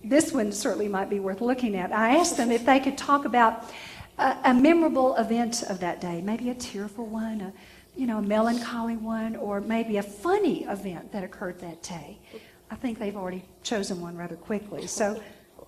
this one certainly might be worth looking at. I asked them if they could talk about a memorable event of that day, maybe a tearful one, a melancholy one, or maybe a funny event that occurred that day. I think they've already chosen one rather quickly. So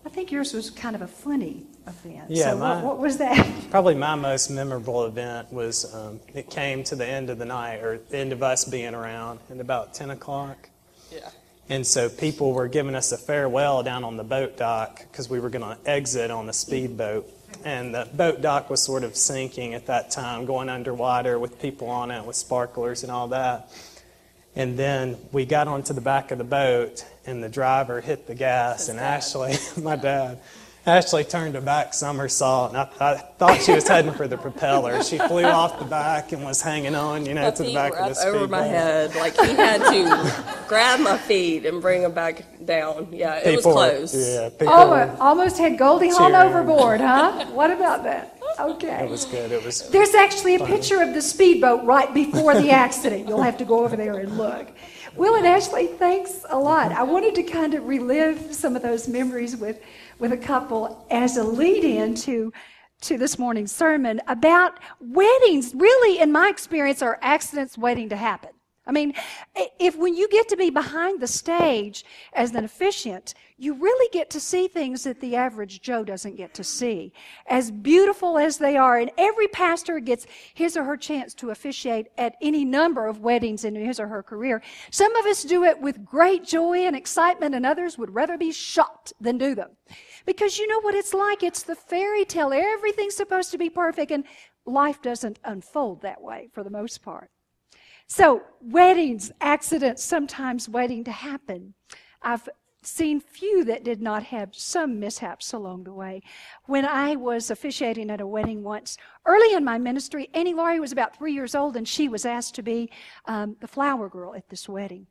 I think yours was kind of a funny event. Yeah, so what was that? Probably my most memorable event was it came to the end of the night, or the end of us being around, at about 10 o'clock. Yeah. And so people were giving us a farewell down on the boat dock because we were going to exit on the speedboat. And the boat dock was sort of sinking at that time, going underwater with people on it with sparklers and all that. And then we got onto the back of the boat, and the driver hit the gas, and Ashley, my dad, Ashley turned a back somersault, and I thought she was heading for the propeller. She flew off the back and was hanging on, to the back of the speedboat. Over my head, like he had to grab my feet and bring them back down. Yeah, it was close. Almost had Goldie Hawn overboard, huh? What about that? Okay. It was good. There's actually a picture of the speedboat right before the accident. You'll have to go over there and look. Will and Ashley, thanks a lot. I wanted to kind of relive some of those memories with a couple as a lead-in to this morning's sermon about weddings. Really, in my experience, are accidents waiting to happen. I mean, if when you get to be behind the stage as an officiant, you really get to see things that the average Joe doesn't get to see. As beautiful as they are, and every pastor gets his or her chance to officiate at any number of weddings in his or her career. Some of us do it with great joy and excitement, and others would rather be shocked than do them. Because you know what it's like. It's the fairy tale. Everything's supposed to be perfect, and life doesn't unfold that way for the most part. So, weddings, accidents, sometimes waiting to happen. I've seen few that did not have some mishaps along the way. When I was officiating at a wedding once, early in my ministry, Annie Laurie was about 3 years old, and she was asked to be the flower girl at this wedding.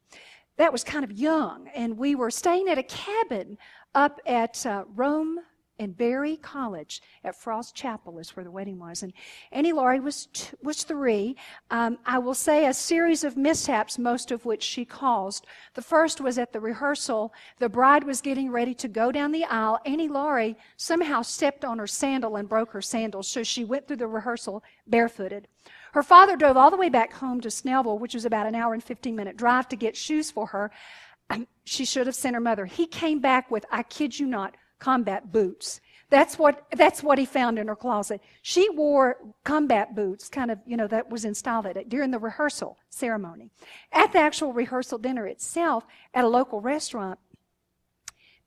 That was kind of young, and we were staying at a cabin up at Rome and Berry College at Frost Chapel is where the wedding was. And Annie Laurie was 3. I will say a series of mishaps, most of which she caused. The first was at the rehearsal. The bride was getting ready to go down the aisle. Annie Laurie somehow stepped on her sandal and broke her sandal, so she went through the rehearsal barefooted. Her father drove all the way back home to Snellville, which was about an hour and 15-minute drive, to get shoes for her. She should have sent her mother. He came back with, I kid you not, combat boots. That's what he found in her closet. She wore combat boots, kind of, that was in style during the rehearsal ceremony. At the actual rehearsal dinner itself, at a local restaurant,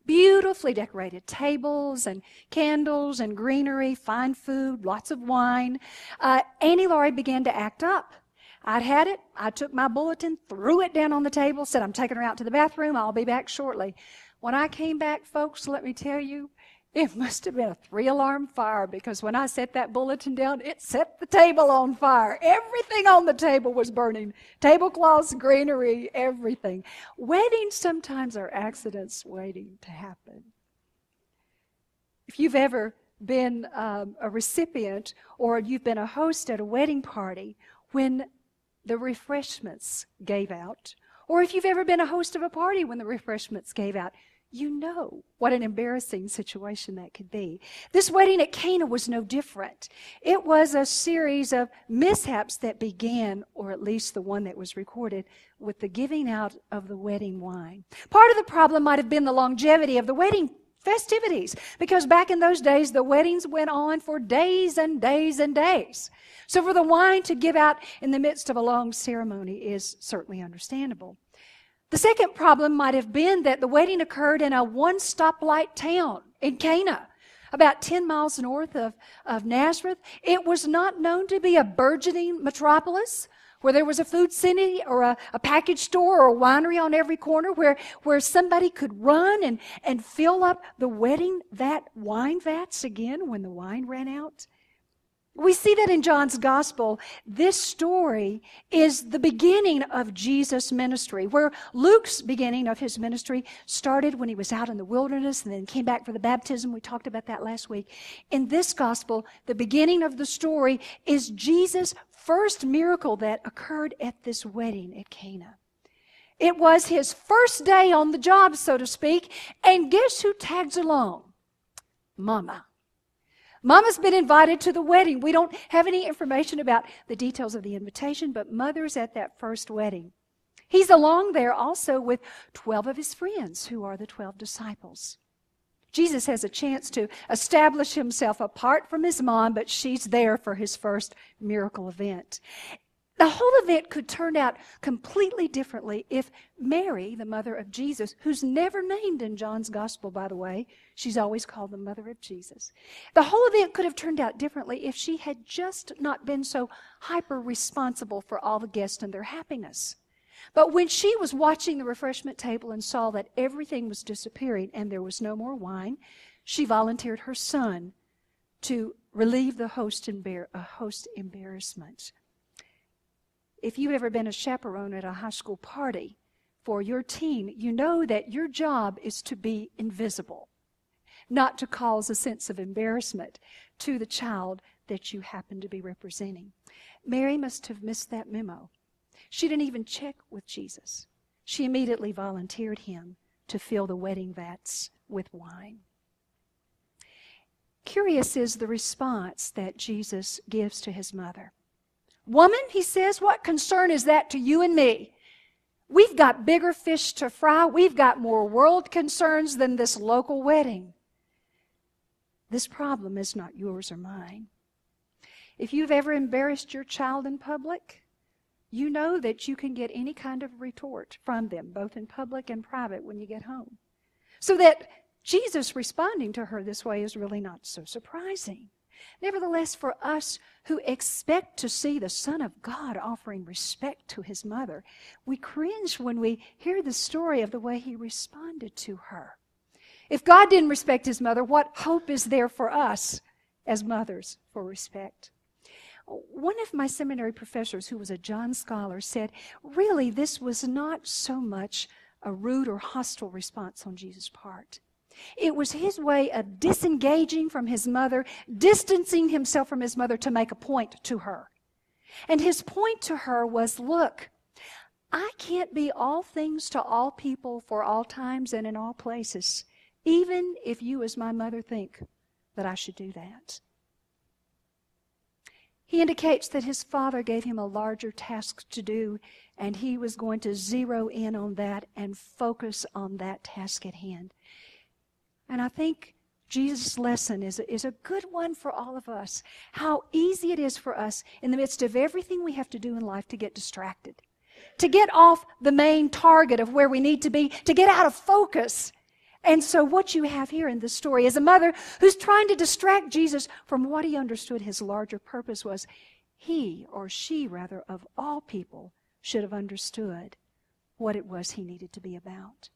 beautifully decorated tables and candles and greenery, fine food, lots of wine. Annie Laurie began to act up. I'd had it. I took my bulletin, threw it down on the table, said, I'm taking her out to the bathroom. I'll be back shortly. When I came back, folks, let me tell you, it must have been a 3-alarm fire, because when I set that bulletin down, it set the table on fire. Everything on the table was burning. Tablecloths, greenery, everything. Weddings sometimes are accidents waiting to happen. If you've ever been a recipient or you've been a host at a wedding party when the refreshments gave out, or if you've ever been a host of a party when the refreshments gave out, you know what an embarrassing situation that could be. This wedding at Cana was no different. It was a series of mishaps that began, or at least the one that was recorded, with the giving out of the wedding wine. Part of the problem might have been the longevity of the wedding festivities, because back in those days, the weddings went on for days and days and days. So for the wine to give out in the midst of a long ceremony is certainly understandable. The second problem might have been that the wedding occurred in a one-stoplight town in Cana, about 10 miles north of Nazareth. It was not known to be a burgeoning metropolis where there was a food city or a package store or a winery on every corner where somebody could run and fill up the wedding wine vats again when the wine ran out. We see that in John's Gospel. This story is the beginning of Jesus' ministry, where Luke's beginning of his ministry started when he was out in the wilderness and then came back for the baptism. We talked about that last week. In this Gospel, the beginning of the story is Jesus' first miracle that occurred at this wedding at Cana. It was his first day on the job, so to speak, and guess who tags along? Mama. Mama's been invited to the wedding. We don't have any information about the details of the invitation, but Mother's at that first wedding. He's along there also with 12 of his friends, who are the 12 disciples. Jesus has a chance to establish himself apart from his mom, but she's there for his first miracle event. The whole event could turn out completely differently if Mary, the mother of Jesus, who's never named in John's gospel, by the way, she's always called the mother of Jesus. The whole event could have turned out differently if she had just not been so hyper-responsible for all the guests and their happiness. But when she was watching the refreshment table and saw that everything was disappearing and there was no more wine, she volunteered her son to relieve the host embarrassment. If you've ever been a chaperone at a high school party for your teen, you know that your job is to be invisible, not to cause a sense of embarrassment to the child that you happen to be representing. Mary must have missed that memo. She didn't even check with Jesus. She immediately volunteered him to fill the wedding vats with wine. Curious is the response that Jesus gives to his mother. Woman, he says, what concern is that to you and me? We've got bigger fish to fry. We've got more world concerns than this local wedding. This problem is not yours or mine. If you've ever embarrassed your child in public, you know that you can get any kind of retort from them, both in public and private, when you get home. So that Jesus responding to her this way is really not so surprising. Nevertheless, for us who expect to see the Son of God offering respect to his mother, we cringe when we hear the story of the way he responded to her. If God didn't respect his mother, what hope is there for us as mothers for respect? One of my seminary professors, who was a John scholar, said, really, this was not so much a rude or hostile response on Jesus' part. It was his way of disengaging from his mother, distancing himself from his mother to make a point to her. And his point to her was, look, I can't be all things to all people for all times and in all places, even if you as my mother think that I should do that. He indicates that his father gave him a larger task to do, and he was going to zero in on that and focus on that task at hand. And I think Jesus' lesson is a good one for all of us. How easy it is for us in the midst of everything we have to do in life to get distracted, to get off the main target of where we need to be, to get out of focus. And so what you have here in this story is a mother who's trying to distract Jesus from what he understood his larger purpose was. He, or she rather, of all people, should have understood what it was he needed to be about.